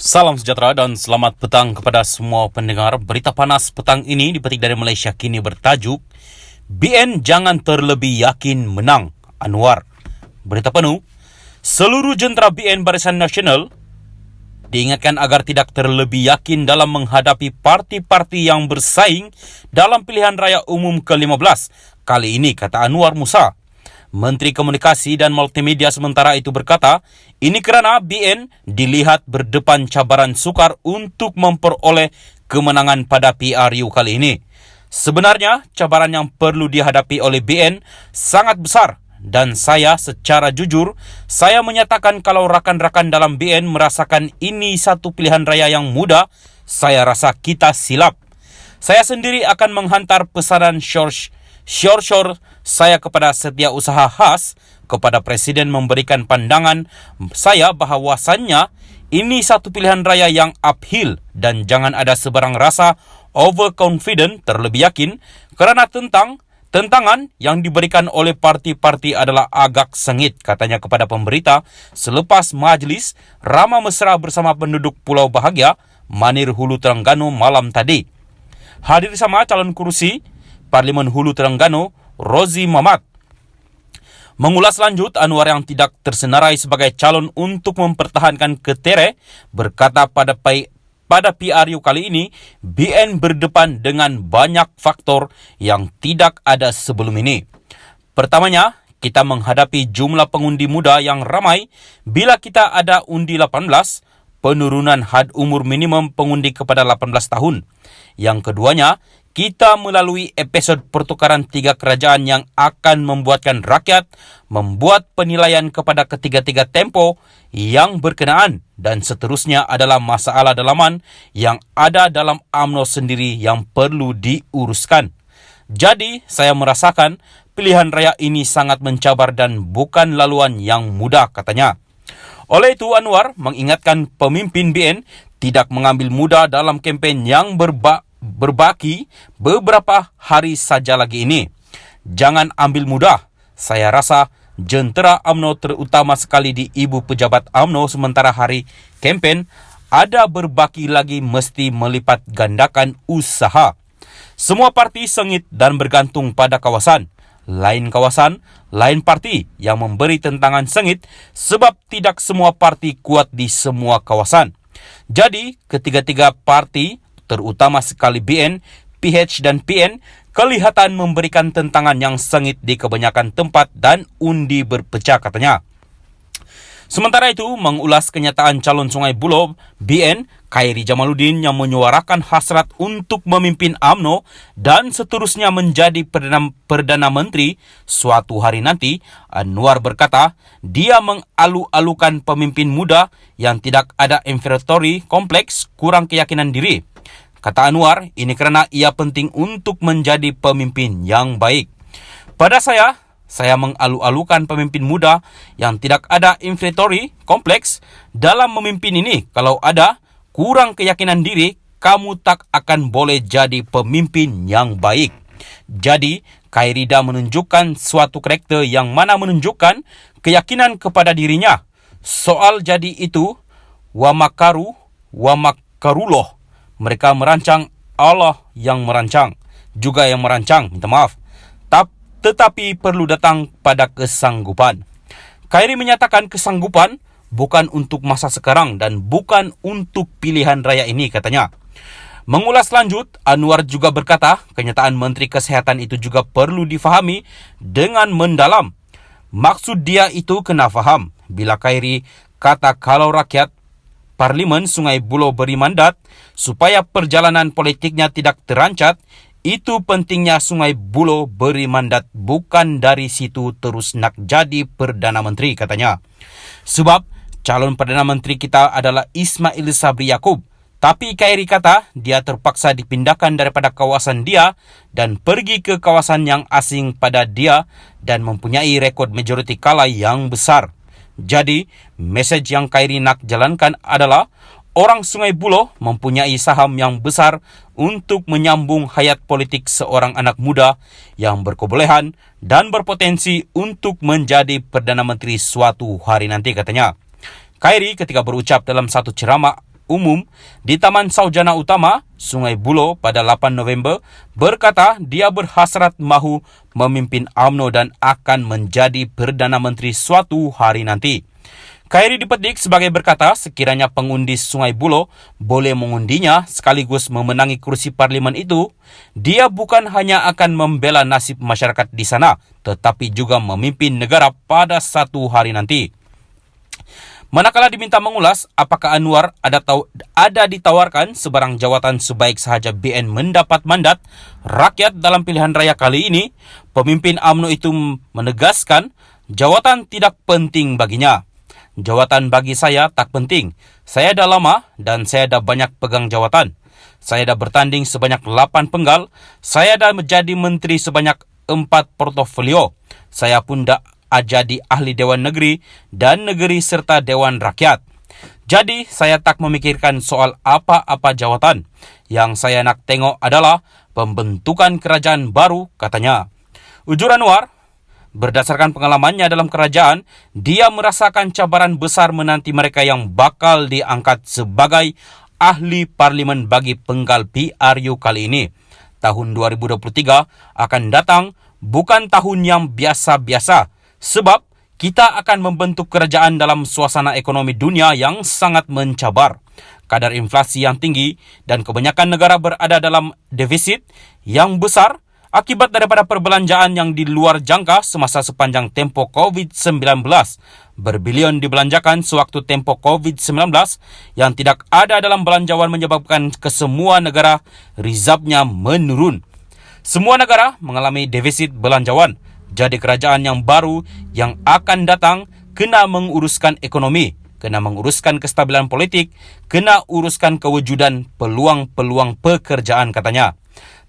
Salam sejahtera dan selamat petang kepada semua pendengar. Berita panas petang ini dipetik dari Malaysia Kini bertajuk BN jangan terlebih yakin menang, Anwar. Berita penuh, seluruh jentera BN Barisan Nasional diingatkan agar tidak terlebih yakin dalam menghadapi parti-parti yang bersaing dalam pilihan raya umum ke-15. Kali ini, kata Anwar Musa. Menteri Komunikasi dan Multimedia sementara itu berkata, ini kerana BN dilihat berdepan cabaran sukar untuk memperoleh kemenangan pada PRU kali ini. Sebenarnya, cabaran yang perlu dihadapi oleh BN sangat besar dan saya secara jujur, saya menyatakan kalau rakan-rakan dalam BN merasakan ini satu pilihan raya yang mudah, saya rasa kita silap. Saya sendiri akan menghantar pesanan short saya kepada Setiausaha Khas kepada Presiden memberikan pandangan saya bahawasanya ini satu pilihan raya yang uphill dan jangan ada sebarang rasa overconfident terlebih yakin kerana tentangan yang diberikan oleh parti-parti adalah agak sengit, katanya kepada pemberita selepas majlis ramah mesra bersama penduduk Pulau Bahagia, Manir Hulu Terengganu malam tadi. Hadir sama calon kursi Parlimen Hulu Terengganu, Rozi Mamat. Mengulas lanjut, Anwar yang tidak tersenarai sebagai calon untuk mempertahankan ketere berkata pada PRU kali ini, BN berdepan dengan banyak faktor yang tidak ada sebelum ini. Pertamanya, kita menghadapi jumlah pengundi muda yang ramai bila kita ada undi 18, penurunan had umur minimum pengundi kepada 18 tahun. Yang keduanya, kita melalui episod pertukaran 3 kerajaan yang akan membuatkan rakyat membuat penilaian kepada ketiga-tiga tempo yang berkenaan dan seterusnya adalah masalah dalaman yang ada dalam UMNO sendiri yang perlu diuruskan. Jadi, saya merasakan pilihan raya ini sangat mencabar dan bukan laluan yang mudah, katanya. Oleh itu, Anwar mengingatkan pemimpin BN tidak mengambil mudah dalam kempen yang berbaki beberapa hari saja lagi ini. Jangan ambil mudah. Saya rasa jentera UMNO terutama sekali di ibu pejabat UMNO sementara hari kempen ada berbaki lagi mesti melipat gandakan usaha. Semua parti sengit dan bergantung pada kawasan. Lain kawasan, lain parti yang memberi tentangan sengit sebab tidak semua parti kuat di semua kawasan. Jadi, ketiga-tiga parti terutama sekali BN, PH dan PN, kelihatan memberikan tentangan yang sengit di kebanyakan tempat dan undi berpecah, katanya. Sementara itu, mengulas kenyataan calon Sungai Buloh, BN, Khairi Jamaluddin yang menyuarakan hasrat untuk memimpin UMNO dan seterusnya menjadi Perdana Menteri suatu hari nanti, Anwar berkata, dia mengalu-alukan pemimpin muda yang tidak ada inferiority kompleks, kurang keyakinan diri. Kata Anwar, ini kerana ia penting untuk menjadi pemimpin yang baik. Pada saya mengalu-alukan pemimpin muda yang tidak ada inferiority kompleks dalam memimpin ini. Kalau ada kurang keyakinan diri, kamu tak akan boleh jadi pemimpin yang baik. Jadi, Khairida menunjukkan suatu karakter yang mana menunjukkan keyakinan kepada dirinya. Soal jadi itu, wa makaruloh. Mereka merancang, Allah yang merancang, juga yang merancang, minta maaf. Tetapi perlu datang pada kesanggupan. Khairi menyatakan kesanggupan bukan untuk masa sekarang dan bukan untuk pilihan raya ini, katanya. Mengulas lanjut, Anwar juga berkata, kenyataan Menteri Kesihatan itu juga perlu difahami dengan mendalam. Maksud dia itu kena faham. Bila Khairi kata kalau rakyat Parlimen Sungai Buloh beri mandat supaya perjalanan politiknya tidak terancat, itu pentingnya Sungai Buloh beri mandat, bukan dari situ terus nak jadi Perdana Menteri, katanya. Sebab calon Perdana Menteri kita adalah Ismail Sabri Yaakob. Tapi Khairi kata dia terpaksa dipindahkan daripada kawasan dia dan pergi ke kawasan yang asing pada dia dan mempunyai rekod majoriti kalah yang besar. Jadi, mesej yang Khairi nak jalankan adalah orang Sungai Buloh mempunyai saham yang besar untuk menyambung hayat politik seorang anak muda yang berkebolehan dan berpotensi untuk menjadi Perdana Menteri suatu hari nanti, katanya. Khairi ketika berucap dalam satu ceramah umum di Taman Saujana Utama, Sungai Buloh pada 8 November berkata dia berhasrat mahu memimpin UMNO dan akan menjadi Perdana Menteri suatu hari nanti. Khairi dipetik sebagai berkata sekiranya pengundi Sungai Buloh boleh mengundinya sekaligus memenangi kursi parlimen itu, dia bukan hanya akan membela nasib masyarakat di sana, tetapi juga memimpin negara pada satu hari nanti. Manakala diminta mengulas apakah Anwar ada ditawarkan sebarang jawatan sebaik sahaja BN mendapat mandat rakyat dalam pilihan raya kali ini, pemimpin UMNO itu menegaskan jawatan tidak penting baginya. Jawatan bagi saya tak penting. Saya dah lama dan saya dah banyak pegang jawatan. Saya dah bertanding sebanyak 8 penggal. Saya dah menjadi menteri sebanyak 4 portofolio. Saya pun dah jadi ahli Dewan Negeri dan Negeri serta Dewan Rakyat. Jadi saya tak memikirkan soal apa-apa jawatan. Yang saya nak tengok adalah pembentukan kerajaan baru, katanya. Ujur Anwar, berdasarkan pengalamannya dalam kerajaan, dia merasakan cabaran besar menanti mereka yang bakal diangkat sebagai ahli parlimen bagi penggal PRU kali ini. Tahun 2023 akan datang bukan tahun yang biasa-biasa, sebab kita akan membentuk kerajaan dalam suasana ekonomi dunia yang sangat mencabar. Kadar inflasi yang tinggi dan kebanyakan negara berada dalam defisit yang besar akibat daripada perbelanjaan yang di luar jangka semasa sepanjang tempoh COVID-19. Berbilion dibelanjakan sewaktu tempoh COVID-19 yang tidak ada dalam belanjawan menyebabkan kesemua negara rizabnya menurun. Semua negara mengalami defisit belanjawan. Jadi kerajaan yang baru yang akan datang kena menguruskan ekonomi, kena menguruskan kestabilan politik, kena uruskan kewujudan peluang-peluang pekerjaan, katanya.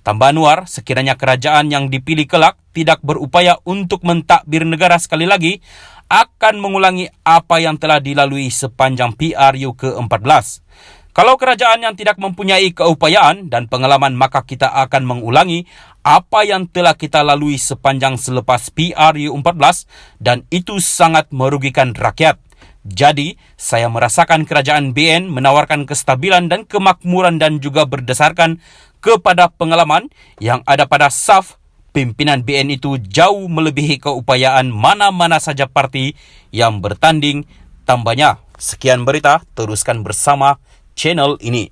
Tambah Anwar, sekiranya kerajaan yang dipilih kelak tidak berupaya untuk mentadbir negara sekali lagi, akan mengulangi apa yang telah dilalui sepanjang PRU ke-14. Kalau kerajaan yang tidak mempunyai keupayaan dan pengalaman, maka kita akan mengulangi apa yang telah kita lalui sepanjang selepas PRU 14 dan itu sangat merugikan rakyat. Jadi, saya merasakan kerajaan BN menawarkan kestabilan dan kemakmuran dan juga berdasarkan kepada pengalaman yang ada pada saf pimpinan BN itu jauh melebihi keupayaan mana-mana saja parti yang bertanding, tambahnya. Sekian berita, teruskan bersama channel ini.